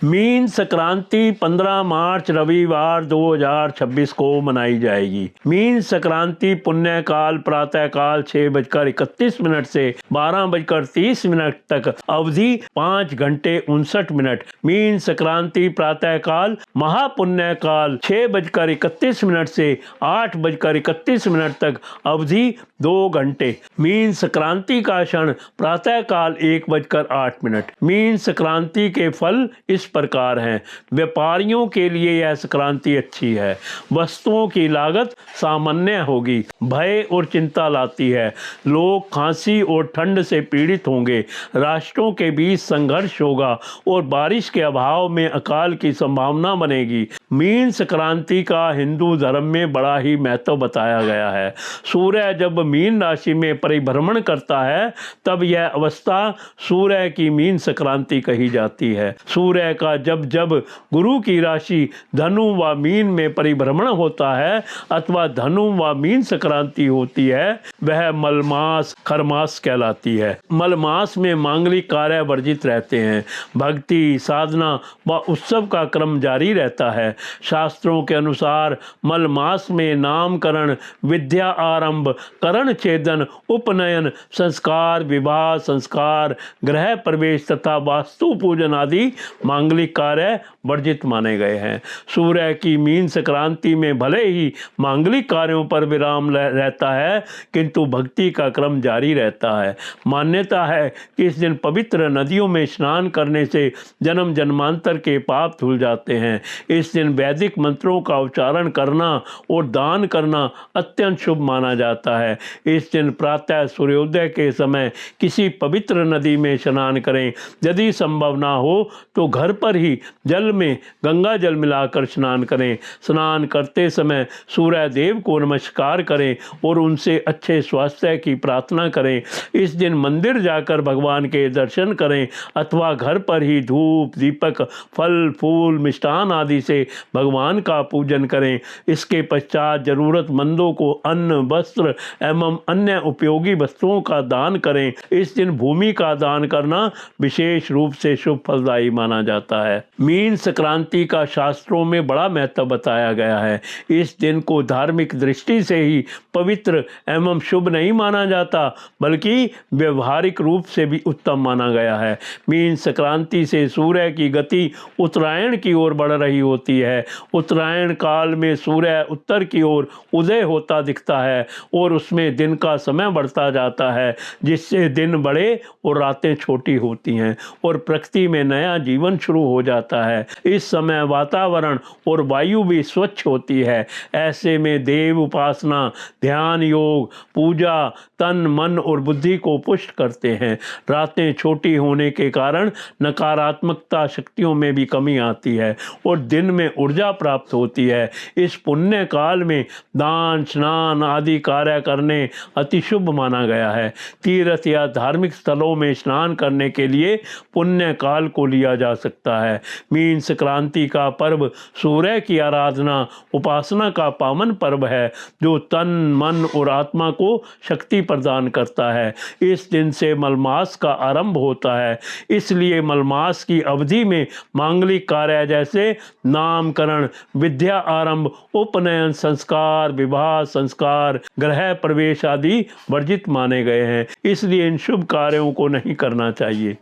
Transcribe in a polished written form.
Mean Sankranti 15 मार्च रविवार 2026 को मनाई जाएगी। मीन संक्रांति पुण्यकाल प्रातःकाल 6:31 से 12:30 तक अवधि 5 घंटे 59 मिनट। मीन संक्रांति प्रातःकाल महापुण्यकाल 6:31 से 8:31 तक अवधि 2 घंटे। मीन संक्रांति का क्षण प्रातःकाल 1:08। मीन संक्रांति के फल इस प्रकार हैं। व्यापारियों के लिए यह संक्रांति अच्छी है। वस्तुओं की लागत सामान्य होगी। भय और चिंता लाती है। लोग खांसी और ठंड से पीड़ित होंगे। राष्ट्रों के बीच संघर्ष होगा और बारिश के अभाव में अकाल की संभावना बनेगी। मीन संक्रांति का हिंदू धर्म में बड़ा ही महत्व बताया गया है। सूर्य जब मीन राशि में परिभ्रमण करता है तब यह अवस्था सूर्य की मीन संक्रांति कही जाती है। सूर्य का जब जब गुरु की राशि धनु व मीन में परिभ्रमण होता है अथवा धनु व मीन संक्रांति होती है वह मलमास खरमास कहलाती है। मलमास में मांगलिक कार्य वर्जित रहते हैं। भक्ति साधना व उत्सव का क्रम जारी रहता है। शास्त्रों के अनुसार मलमास में नामकरण, विद्या आरंभ, करण छेदन, उपनयन, संस्कार, विवाह संस्कार, गृह प्रवेश तथा वास्तु पूजन आदि मांगलिक कार्य वर्जित माने गए हैं। सूर्य की मीन संक्रांति में भले ही मांगलिक कार्यों पर विराम रहता है किंतु भक्ति का क्रम जारी रहता है। मान्यता है कि इस दिन पवित्र नदियों में स्नान करने से जन्म जन्मांतर के पाप धुल जाते हैं। इस दिन वैदिक मंत्रों का उच्चारण करना और दान करना अत्यंत शुभ माना जाता है। इस दिन प्रातः सूर्योदय के समय किसी पवित्र नदी में स्नान करें। यदि संभव ना हो तो घर पर ही जल में गंगा जल मिलाकर स्नान करें। स्नान करते समय सूर्य देव को नमस्कार करें और उनसे अच्छे स्वास्थ्य की प्रार्थना करें। इस दिन मंदिर जाकर भगवान के दर्शन करें अथवा घर पर ही धूप दीपक फल फूल मिष्ठान आदि से भगवान का पूजन करें। इसके पश्चात जरूरतमंदों को अन्न वस्त्र एवं अन्य उपयोगी वस्तुओं का दान करें। इस दिन भूमि का दान करना विशेष रूप से शुभ फलदायी माना जाता है। मीन संक्रांति का शास्त्रों में बड़ा महत्व बताया गया है। इस दिन को धार्मिक दृष्टि से ही पवित्र एवं शुभ नहीं माना जाता बल्कि व्यवहारिक रूप से भी उत्तम माना गया है। मीन संक्रांति से सूर्य की गति उत्तरायण की ओर बढ़ रही होती है। उत्तरायण काल में सूर्य उत्तर की ओर उदय होता दिखता है और उसमें दिन का समय बढ़ता जाता है जिससे दिन बड़े और रातें छोटी होती हैं और प्रकृति में नया जीवन शुरू हो जाता है। इस समय वातावरण और वायु भी स्वच्छ होती है। ऐसे में देव उपासना ध्यान योग पूजा तन मन और बुद्धि को पुष्ट करते हैं। रातें छोटी होने के कारण नकारात्मकता शक्तियों में भी कमी आती है और दिन में ऊर्जा प्राप्त होती है। इस पुण्य काल में दान स्नान आदि कार्य करने अति शुभ माना गया है। तीर्थ या धार्मिक स्थलों में स्नान करने के लिए पुण्य काल को लिया जा सकता है। मीन संक्रांति का पर्व सूर्य की आराधना उपासना का पावन पर्व है जो तन मन और आत्मा को शक्ति प्रदान करता है। इस दिन से मलमास का आरंभ होता है। इसलिए मलमास की अवधि में मांगलिक कार्य जैसे नामकरण विद्या आरंभ उपनयन संस्कार विवाह संस्कार गृह प्रवेश आदि वर्जित माने गए हैं। इसलिए इन शुभ कार्यों को नहीं करना चाहिए।